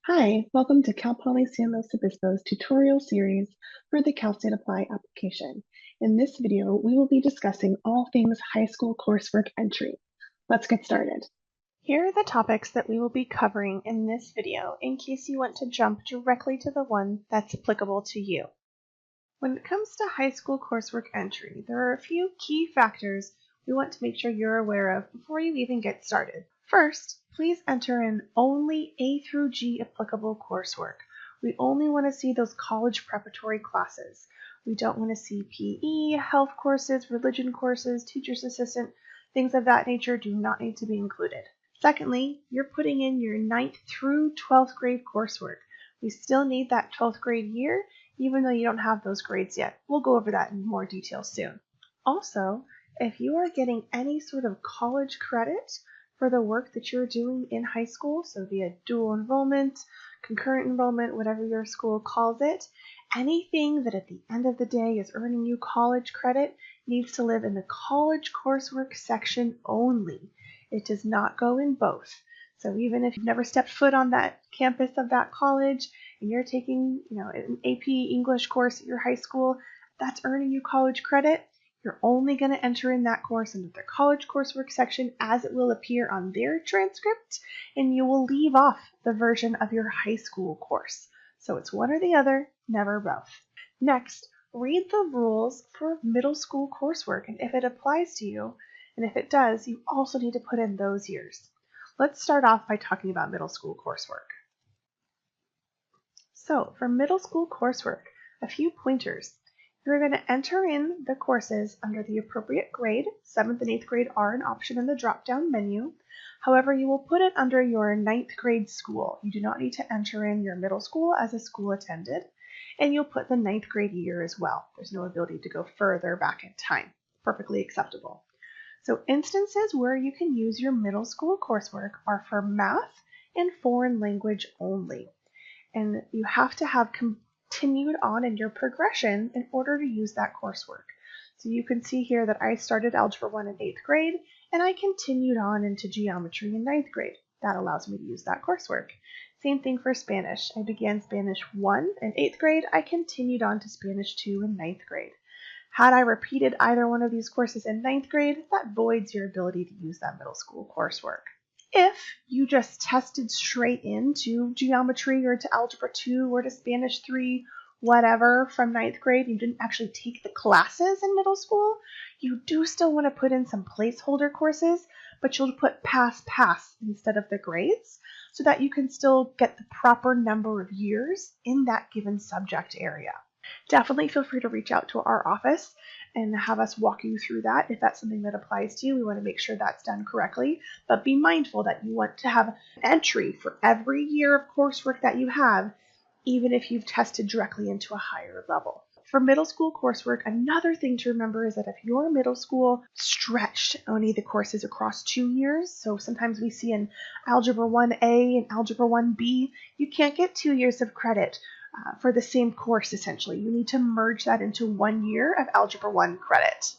Hi, welcome to Cal Poly San Luis Obispo's tutorial series for the Cal State Apply application. In this video, we will be discussing all things high school coursework entry. Let's get started. Here are the topics that we will be covering in this video in case you want to jump directly to the one that's applicable to you. When it comes to high school coursework entry, there are a few key factors we want to make sure you're aware of before you even get started. First, please enter in only A through G applicable coursework. We only want to see those college preparatory classes. We don't want to see PE, health courses, religion courses, teacher's assistant, things of that nature do not need to be included. Secondly, you're putting in your 9th through 12th grade coursework. We still need that 12th grade year, even though you don't have those grades yet. We'll go over that in more detail soon. Also, if you are getting any sort of college credit for the work that you're doing in high school, so via dual enrollment, concurrent enrollment, whatever your school calls it, anything that at the end of the day is earning you college credit needs to live in the college coursework section only. It does not go in both. So even if you've never stepped foot on that campus of that college and you're taking, an AP English course at your high school, that's earning you college credit, you're only going to enter in that course into their college coursework section as it will appear on their transcript, and you will leave off the version of your high school course. So it's one or the other, never both. Next, read the rules for middle school coursework, and if it applies to you, and if it does, you also need to put in those years. Let's start off by talking about middle school coursework. So for middle school coursework, a few pointers. You're going to enter in the courses under the appropriate grade. 7th and 8th grade are an option in the drop-down menu. However, you will put it under your 9th grade school. You do not need to enter in your middle school as a school attended, and you'll put the 9th grade year as well. There's no ability to go further back in time. Perfectly acceptable. So instances where you can use your middle school coursework are for math and foreign language only. And you have to have continued on in your progression in order to use that coursework. So you can see here that I started Algebra 1 in 8th grade, and I continued on into Geometry in 9th grade. That allows me to use that coursework. Same thing for Spanish. I began Spanish 1 in 8th grade. I continued on to Spanish 2 in 9th grade. Had I repeated either one of these courses in 9th grade, that voids your ability to use that middle school coursework. If you just tested straight into geometry or to algebra 2 or to Spanish 3, whatever, from 9th grade, you didn't actually take the classes in middle school, you do still want to put in some placeholder courses, but you'll put pass instead of the grades so that you can still get the proper number of years in that given subject area. Definitely feel free to reach out to our office and have us walk you through that if that's something that applies to you. We want to make sure that's done correctly, but be mindful that you want to have an entry for every year of coursework that you have, even if you've tested directly into a higher level. For middle school coursework, another thing to remember is that if your middle school stretched only the courses across 2 years, so sometimes we see in Algebra 1A and Algebra 1B, you can't get 2 years of credit for the same course, essentially. You need to merge that into 1 year of Algebra 1 credit.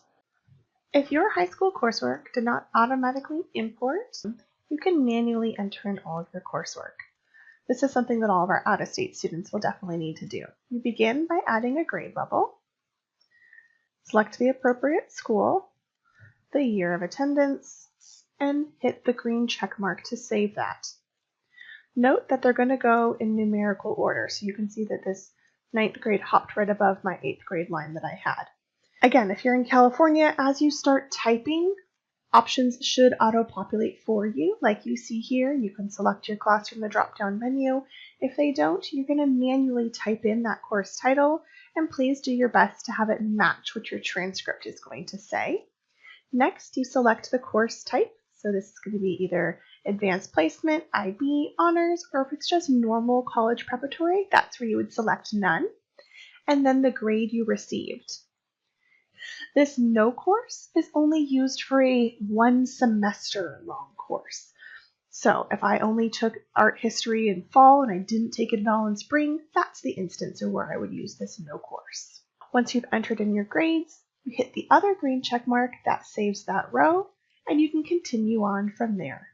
If your high school coursework did not automatically import, you can manually enter in all of your coursework. This is something that all of our out-of-state students will definitely need to do. You begin by adding a grade level, select the appropriate school, the year of attendance, and hit the green check mark to save that. Note that they're going to go in numerical order, so you can see that this 9th grade hopped right above my 8th grade line that I had. Again, if you're in California, as you start typing, options should auto-populate for you. Like you see here, you can select your class from the drop-down menu. If they don't, you're going to manually type in that course title, and please do your best to have it match what your transcript is going to say. Next, you select the course type. So this is going to be either advanced placement, IB, honors, or if it's just normal college preparatory, that's where you would select none. And then the grade you received. This no course is only used for a 1 semester long course. So if I only took art history in fall and I didn't take it at all in spring, that's the instance of where I would use this no course. Once you've entered in your grades, you hit the other green check mark that saves that row, and you can continue on from there.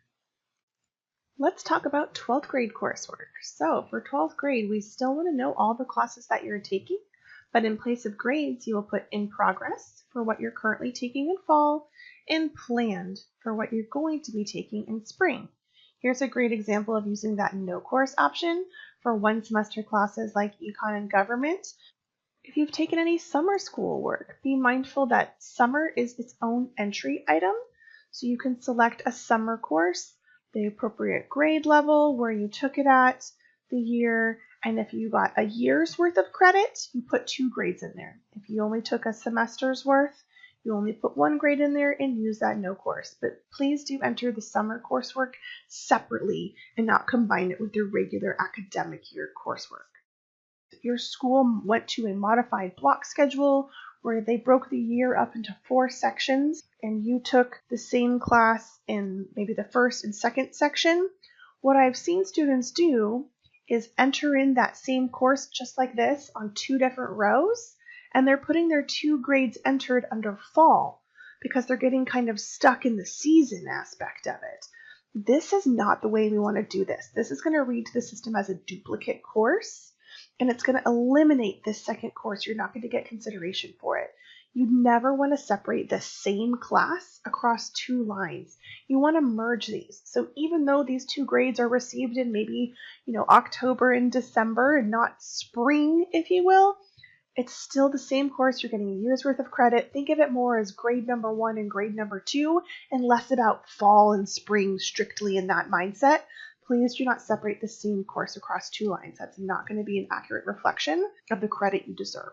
Let's talk about 12th grade coursework. So for 12th grade, we still want to know all the classes that you're taking, but in place of grades, you will put in progress for what you're currently taking in fall and planned for what you're going to be taking in spring. Here's a great example of using that no course option for one semester classes like econ and government. If you've taken any summer school work, be mindful that summer is its own entry item. So you can select a summer course, the appropriate grade level, where you took it at, the year, and if you got a year's worth of credit, you put 2 grades in there. If you only took a semester's worth, you only put 1 grade in there and use that no course. But please do enter the summer coursework separately and not combine it with your regular academic year coursework. Your school went to a modified block schedule where they broke the year up into 4 sections and you took the same class in maybe the first and second section, what I've seen students do is enter in that same course just like this on 2 different rows, and they're putting their 2 grades entered under fall because they're getting kind of stuck in the season aspect of it. This is not the way we want to do this. This is going to read to the system as a duplicate course, and it's going to eliminate this second course. You're not going to get consideration for it. You never want to separate the same class across 2 lines. You want to merge these. So even though these 2 grades are received in maybe, October and December and not spring, if you will, it's still the same course. You're getting a year's worth of credit. Think of it more as grade number 1 and grade number 2 and less about fall and spring strictly in that mindset. Please do not separate the same course across 2 lines. That's not going to be an accurate reflection of the credit you deserve.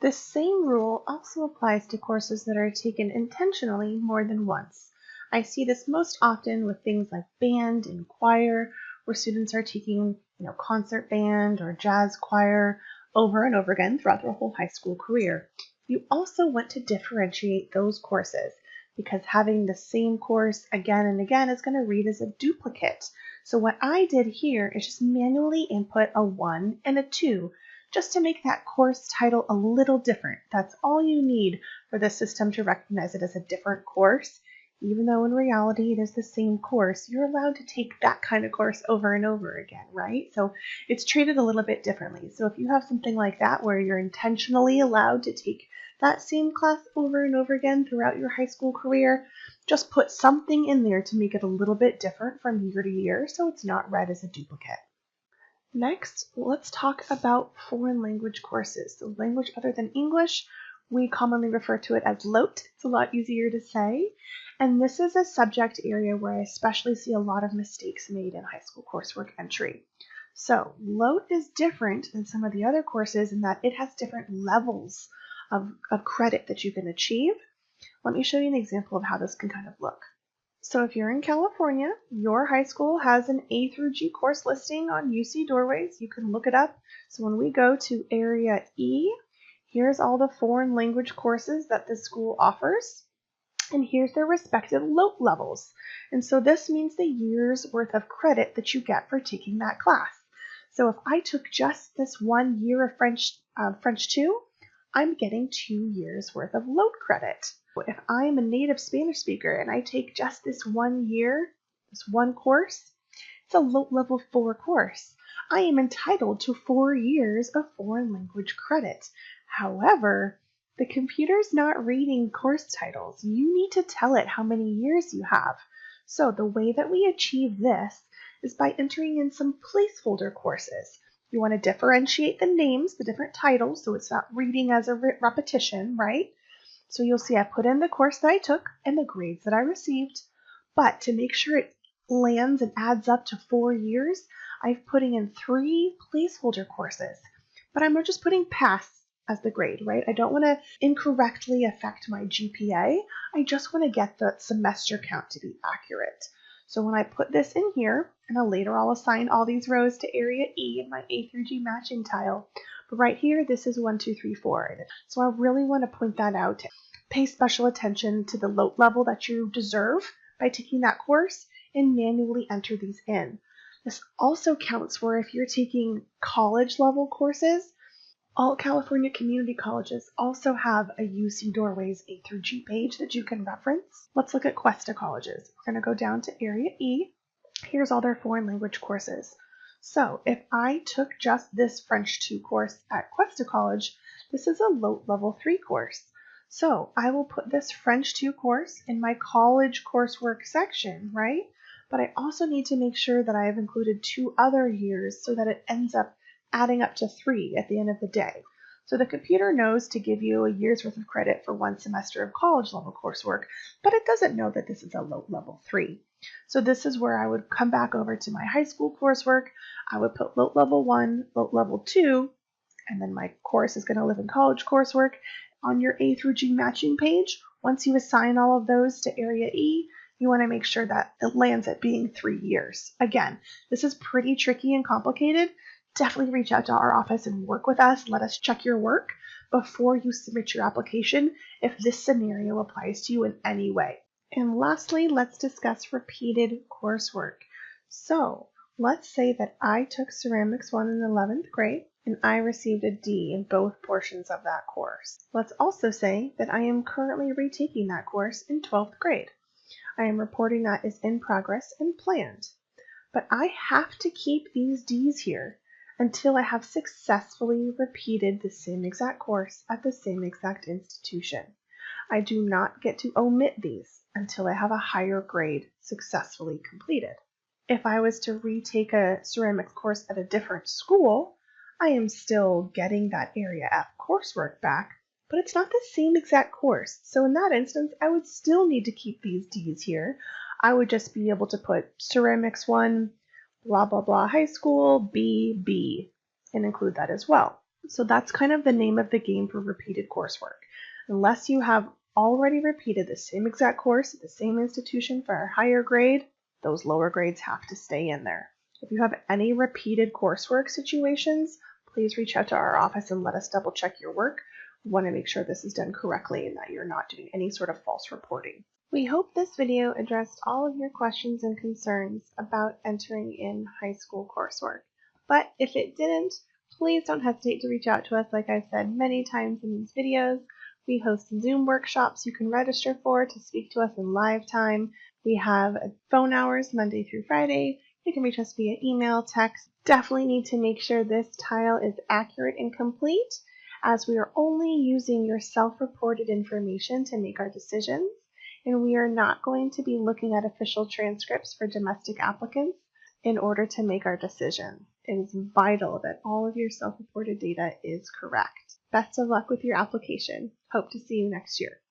This same rule also applies to courses that are taken intentionally more than once. I see this most often with things like band and choir, where students are taking, concert band or jazz choir over and over again throughout their whole high school career. You also want to differentiate those courses because having the same course again and again is going to read as a duplicate. So what I did here is just manually input a 1 and a 2 just to make that course title a little different. That's all you need for the system to recognize it as a different course. Even though in reality it is the same course, you're allowed to take that kind of course over and over again, right? So it's treated a little bit differently. So if you have something like that where you're intentionally allowed to take that same class over and over again throughout your high school career, just put something in there to make it a little bit different from year to year so it's not read as a duplicate. Next, let's talk about foreign language courses. So language other than English, we commonly refer to it as LOT. It's a lot easier to say. And this is a subject area where I especially see a lot of mistakes made in high school coursework entry. So LOT is different than some of the other courses in that it has different levels of credit that you can achieve. Let me show you an example of how this can kind of look. So if you're in California, your high school has an A through G course listing on UC Doorways. You can look it up. So when we go to Area E, here's all the foreign language courses that this school offers. And here's their respective LOT levels. And so this means the year's worth of credit that you get for taking that class. So if I took just this 1 year of French 2, I'm getting 2 years worth of LOT credit. If I'm a native Spanish speaker and I take just this 1 year, this 1 course, it's a LOT level 4 course. I am entitled to 4 years of foreign language credit. However, the computer's not reading course titles. You need to tell it how many years you have. So the way that we achieve this is by entering in some placeholder courses. You want to differentiate the names, the different titles, so it's not reading as a repetition, right? So you'll see I put in the course that I took and the grades that I received, but to make sure it lands and adds up to 4 years, I've putting in 3 placeholder courses, but I'm just putting pass as the grade, right? I don't want to incorrectly affect my GPA. I just want to get the semester count to be accurate. So when I put this in here, and then later I'll assign all these rows to Area E in my A through G matching tile. But right here, this is 1, 2, 3, 4. So I really want to point that out. Pay special attention to the LOT level that you deserve by taking that course and manually enter these in. This also counts for if you're taking college level courses. All California community colleges also have a UC Doorways A through G page that you can reference. Let's look at Cuesta colleges. We're going to go down to Area E. Here's all their foreign language courses. So if I took just this French 2 course at Cuesta College, this is a level 3 course. So I will put this French 2 course in my college coursework section, right? But I also need to make sure that I have included 2 other years so that it ends up adding up to 3 at the end of the day. So the computer knows to give you a year's worth of credit for 1 semester of college level coursework, but it doesn't know that this is a level 3. So this is where I would come back over to my high school coursework. I would put LOT level 1, LOT level 2, and then my course is going to live in college coursework. On your A through G matching page, once you assign all of those to Area E, you want to make sure that it lands at being 3 years. Again, this is pretty tricky and complicated. Definitely reach out to our office and work with us. Let us check your work before you submit your application if this scenario applies to you in any way. And lastly, let's discuss repeated coursework. So let's say that I took Ceramics 1 in 11th grade and I received a D in both portions of that course. Let's also say that I am currently retaking that course in 12th grade. I am reporting that is in progress and planned. But I have to keep these Ds here until I have successfully repeated the same exact course at the same exact institution. I do not get to omit these until I have a higher grade successfully completed. If I was to retake a ceramics course at a different school, I am still getting that Area F coursework back, but it's not the same exact course. So in that instance, I would still need to keep these Ds here. I would just be able to put Ceramics 1, blah, blah, blah, high school, B, and include that as well. So that's kind of the name of the game for repeated coursework. Unless you have already repeated the same exact course at the same institution for a higher grade, those lower grades have to stay in there. If you have any repeated coursework situations, please reach out to our office and let us double check your work. We want to make sure this is done correctly and that you're not doing any sort of false reporting. We hope this video addressed all of your questions and concerns about entering in high school coursework. But if it didn't, please don't hesitate to reach out to us like I've said many times in these videos. We host Zoom workshops you can register for to speak to us in live time. We have phone hours Monday through Friday. You can reach us via email, text. Definitely need to make sure this tile is accurate and complete, as we are only using your self-reported information to make our decisions, and we are not going to be looking at official transcripts for domestic applicants in order to make our decision. It is vital that all of your self-reported data is correct. Best of luck with your application. Hope to see you next year.